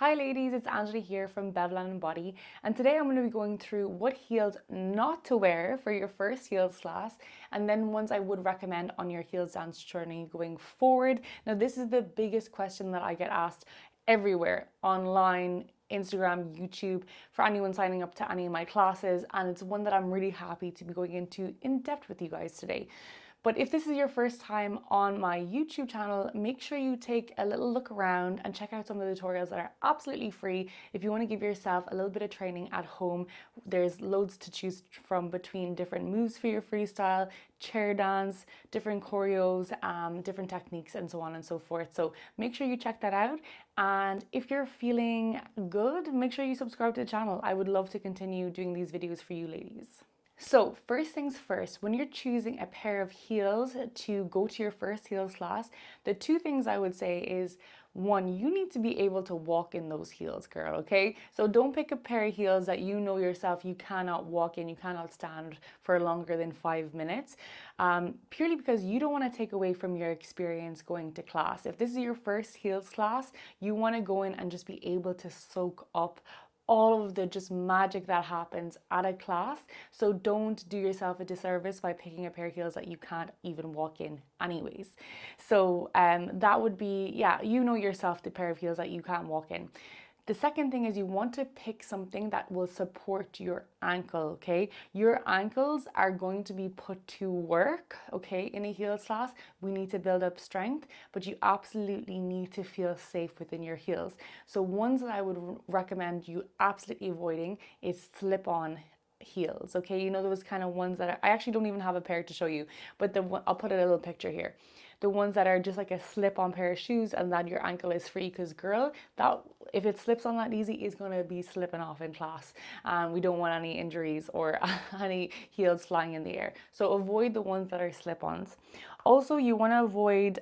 Hi ladies, it's Angela here from Bevelan and Body, and today I'm going to be going through what heels not to wear for your first heels class, and then ones I would recommend on your heels dance journey going forward. Now this is the biggest question that I get asked everywhere, online, Instagram, YouTube, for anyone signing up to any of my classes, and it's one that I'm really happy to be going into in depth with you guys today. But if this is your first time on my YouTube channel, make sure you take a little look around and check out some of the tutorials that are absolutely free. If you want to give yourself a little bit of training at home, there's loads to choose from between different moves for your freestyle, chair dance, different choreos, different techniques, and so on and so forth. So make sure you check that out. And if you're feeling good, make sure you subscribe to the channel. I would love to continue doing these videos for you ladies. So first things first, when you're choosing a pair of heels to go to your first heels class, the two things I would say is, one, you need to be able to walk in those heels, girl, okay? So don't pick a pair of heels that you know yourself you cannot walk in, you cannot stand for longer than 5 minutes, purely because you don't want to take away from your experience going to class. If this is your first heels class, you want to go in and just be able to soak up all of the just magic that happens at a class. So don't do yourself a disservice by picking a pair of heels that you can't even walk in anyways. So that would be, yeah, you know yourself, the pair of heels that you can't walk in. The second thing is you want to pick something that will support your ankle, okay? Your ankles are going to be put to work, okay? In a heels class, we need to build up strength, but you absolutely need to feel safe within your heels. So ones that I would recommend you absolutely avoiding is slip-on heels, okay? You know those kind of ones that I actually don't even have a pair to show you, but I'll put a little picture here. The ones that are just like a slip-on pair of shoes and that your ankle is free, because girl, that if it slips on that easy, it's going to be slipping off in class. We don't want any injuries or any heels flying in the air. So avoid the ones that are slip-ons. Also, you want to avoid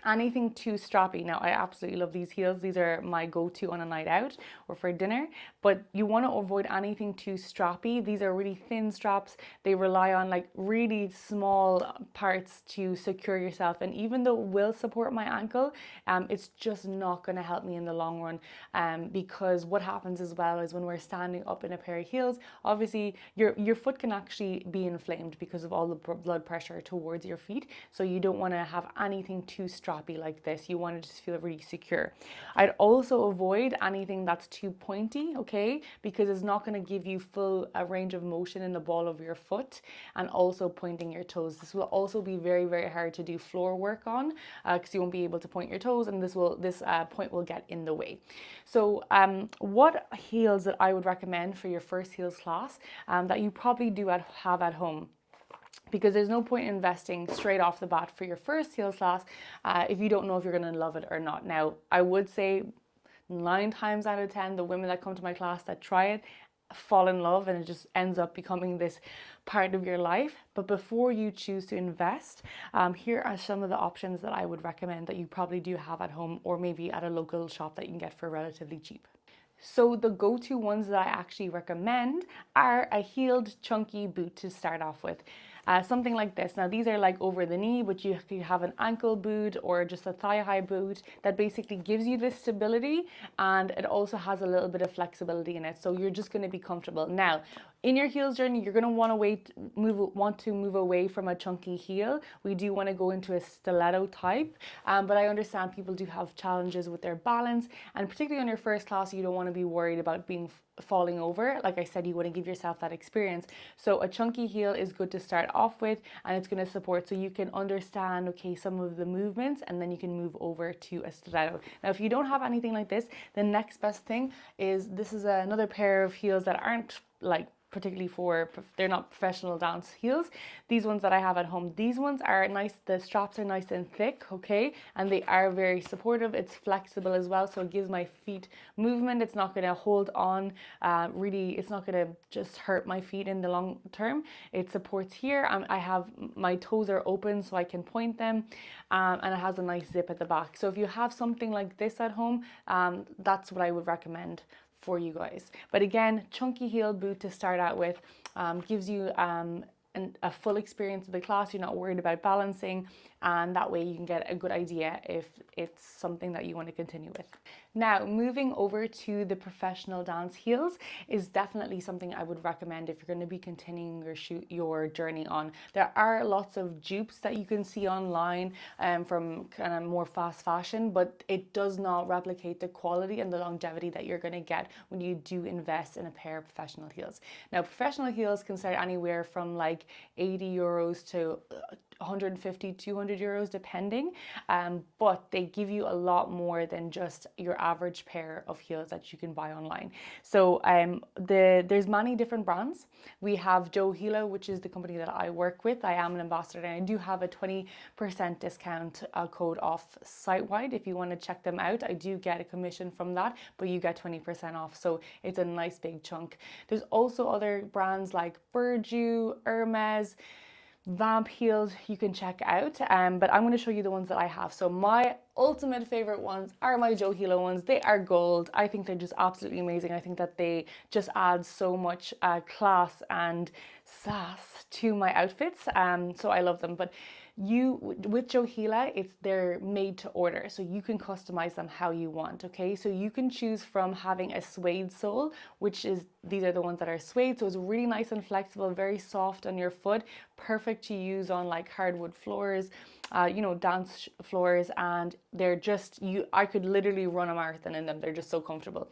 anything too strappy. Now, I absolutely love these heels. These are my go-to on a night out or for dinner, but you want to avoid anything too strappy. These are really thin straps. They rely on like really small parts to secure yourself. And even though it will support my ankle, it's just not going to help me in the long run. Because what happens as well is when we're standing up in a pair of heels, obviously your foot can actually be inflamed because of all the blood pressure towards your feet. So you don't want to have anything too strappy like this. You want to just feel really secure. I'd also avoid anything that's too pointy, okay, because it's not going to give you full range of motion in the ball of your foot, and also pointing your toes. This will also be very, very hard to do floor work on because you won't be able to point your toes, and this point will get in the way. So what heels that I would recommend for your first heels class that you probably do have at home, because there's no point in investing straight off the bat for your first heels class if you don't know if you're going to love it or not. Now, I would say 9 times out of 10, the women that come to my class that try it fall in love, and it just ends up becoming this part of your life. But before you choose to invest, here are some of the options that I would recommend that you probably do have at home, or maybe at a local shop that you can get for relatively cheap. So the go-to ones that I actually recommend are a heeled chunky boot to start off with. Something like this. Now these are like over the knee, but you could have an ankle boot or just a thigh-high boot that basically gives you this stability, and it also has a little bit of flexibility in it. So you're just going to be comfortable. Now, in your heels journey, you're going to want to move away from a chunky heel. We do want to go into a stiletto type, but I understand people do have challenges with their balance, and particularly on your first class, you don't want to be worried about falling over. Like I said, you want to give yourself that experience. So a chunky heel is good to start off with, and it's going to support so you can understand, okay, some of the movements, and then you can move over to a stiletto. Now, if you don't have anything like this, the next best thing is this is another pair of heels that aren't like particularly they're not professional dance heels. These ones that I have at home, these ones are nice, the straps are nice and thick, okay, and they are very supportive. It's flexible as well, so it gives my feet movement. It's not going to hold on, really, it's not going to just hurt my feet in the long term. It supports here. I have, my toes are open so I can point them, and it has a nice zip at the back. So if you have something like this at home, that's what I would recommend for you guys. But again, chunky heel boot to start out with gives you a full experience of the class. You're not worried about balancing, and that way you can get a good idea if it's something that you want to continue with. Now, moving over to the professional dance heels is definitely something I would recommend if you're going to be continuing your journey on. There are lots of dupes that you can see online from kind of more fast fashion, but it does not replicate the quality and the longevity that you're going to get when you do invest in a pair of professional heels. Now, professional heels can start anywhere from like 80 euros to 150, 200 euros depending, but they give you a lot more than just your average pair of heels that you can buy online. So there's many different brands. We have Joheela, which is the company that I work with. I am an ambassador, and I do have a 20% discount code off site-wide. If you want to check them out, I do get a commission from that, but you get 20% off, so it's a nice big chunk. There's also other brands like Burju, Ermes, Vamp heels you can check out, but I'm going to show you the ones that I have. So my ultimate favorite ones are my Joheela ones. They are gold. I think they're just absolutely amazing. I think that they just add so much class and sass to my outfits, so I love them. But with Joheela, they're made to order, so you can customize them how you want. Okay, so you can choose from having a suede sole, these are the ones that are suede, so it's really nice and flexible, very soft on your foot, perfect to use on like hardwood floors, dance floors, and they're just I could literally run a marathon in them. They're just so comfortable.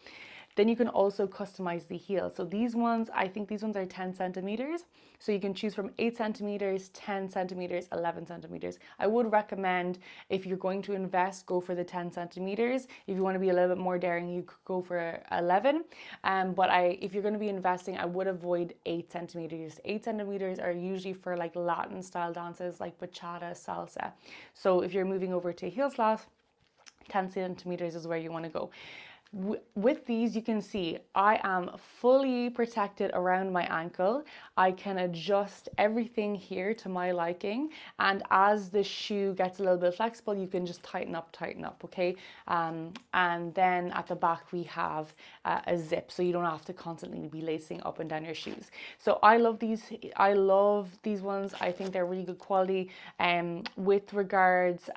Then you can also customize the heel. So these ones, I think these ones are 10 centimeters. So you can choose from 8 centimeters, 10 centimeters, 11 centimeters. I would recommend, if you're going to invest, go for the 10 centimeters. If you want to be a little bit more daring, you could go for 11. If you're going to be investing, I would avoid 8 centimeters. 8 centimeters are usually for like Latin style dances like bachata, salsa. So if you're moving over to heels class, 10 centimeters is where you want to go. With these, you can see I am fully protected around my ankle. I can adjust everything here to my liking, and as the shoe gets a little bit flexible, you can just tighten up, okay? And then at the back we have a zip, so you don't have to constantly be lacing up and down your shoes. So I love these ones. I think they're really good quality. With regards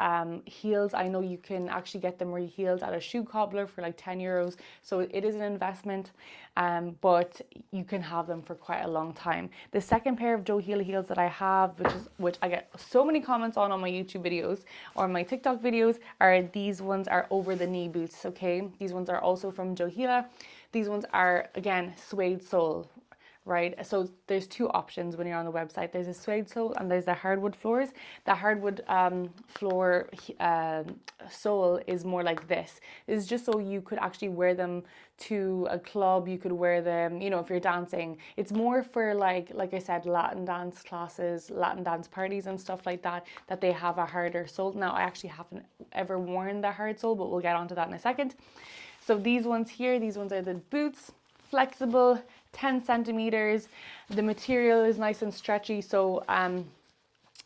heels, I know you can actually get them re-heeled at a shoe cobbler for like 10 euros, so it is an investment, but you can have them for quite a long time. The second pair of Joheela heels that I have, which I get so many comments on my YouTube videos or my TikTok videos, are these ones are over the knee boots. Okay, these ones are also from Joheela. These ones are, again, suede sole, right? So there's two options when you're on the website. There's a suede sole and there's the hardwood floors. The hardwood floor sole is more like this. It's just so you could actually wear them to a club. You could wear them, if you're dancing. It's more for like I said, Latin dance classes, Latin dance parties and stuff like that, that they have a harder sole. Now, I actually haven't ever worn the hard sole, but we'll get onto that in a second. So these ones here, these ones are the boots, flexible, 10 centimeters. The material is nice and stretchy, so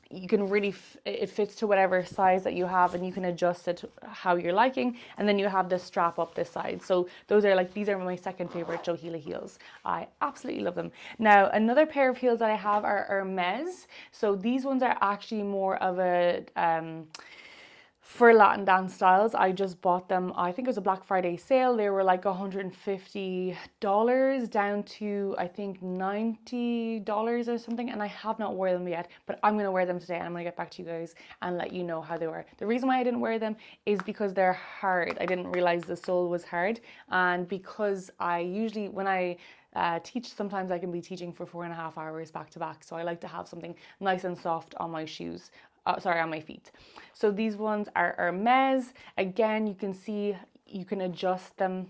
you can really, it fits to whatever size that you have, and you can adjust it how you're liking. And then you have the strap up this side. So these are my second favorite Joheela heels. I absolutely love them. Now, another pair of heels that I have are Ermes. So these ones are actually more of a for Latin dance styles. I just bought them, I think it was a Black Friday sale. They were like $150 down to, I think, $90 or something, and I have not worn them yet, but I'm going to wear them today, and I'm going to get back to you guys and let you know how they were. The reason why I didn't wear them is because they're hard. I didn't realize the sole was hard, and because I usually, when I teach, sometimes I can be teaching for 4.5 hours back to back, so I like to have something nice and soft on my shoes. On my feet. So these ones are Ermes. Again, you can see you can adjust them.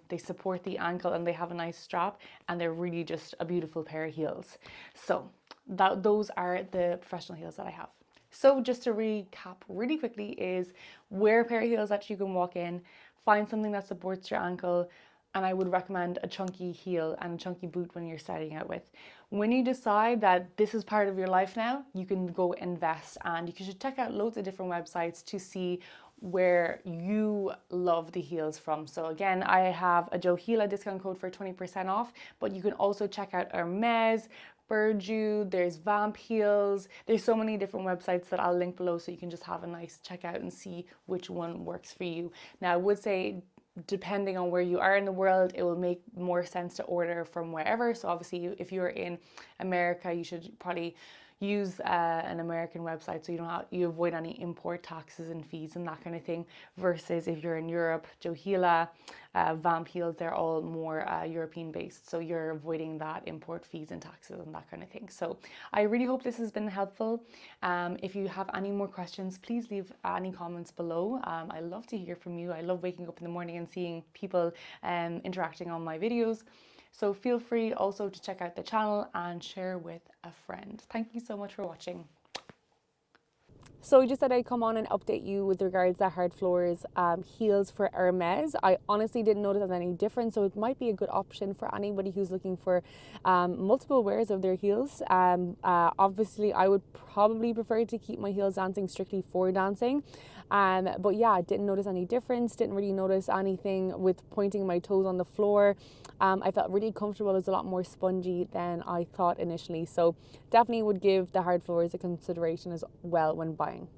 They support the ankle and they have a nice strap, and they're really just a beautiful pair of heels. So those are the professional heels that I have. So just to recap really quickly is wear a pair of heels that you can walk in, find something that supports your ankle, and I would recommend a chunky heel and a chunky boot when you're starting out with. When you decide that this is part of your life now, you can go invest, and you should check out loads of different websites to see where you love the heels from. So again, I have a Joheela discount code for 20% off, but you can also check out Ermes, Burju, there's Vamp Heels. There's so many different websites that I'll link below so you can just have a nice checkout and see which one works for you. Now, I would say depending on where you are in the world, it will make more sense to order from wherever. So obviously, if you're in America, you should probably use an American website so you avoid any import taxes and fees and that kind of thing, versus if you're in Europe, Joheela, Vamp Heels, they're all more European based, so you're avoiding that import fees and taxes and that kind of thing. So I really hope this has been helpful. If you have any more questions, please leave any comments below. I love to hear from you. I love waking up in the morning and seeing people interacting on my videos. So feel free also to check out the channel and share with a friend. Thank you so much for watching. So I just said I'd come on and update you with regards to Hard Floors heels for Ermes. I honestly didn't notice any difference, so it might be a good option for anybody who's looking for multiple wears of their heels. Obviously, I would probably prefer to keep my heels dancing strictly for dancing. But yeah, I didn't notice any difference, didn't really notice anything with pointing my toes on the floor. I felt really comfortable. It was a lot more spongy than I thought initially. So definitely would give the Hard Floors a consideration as well when buying.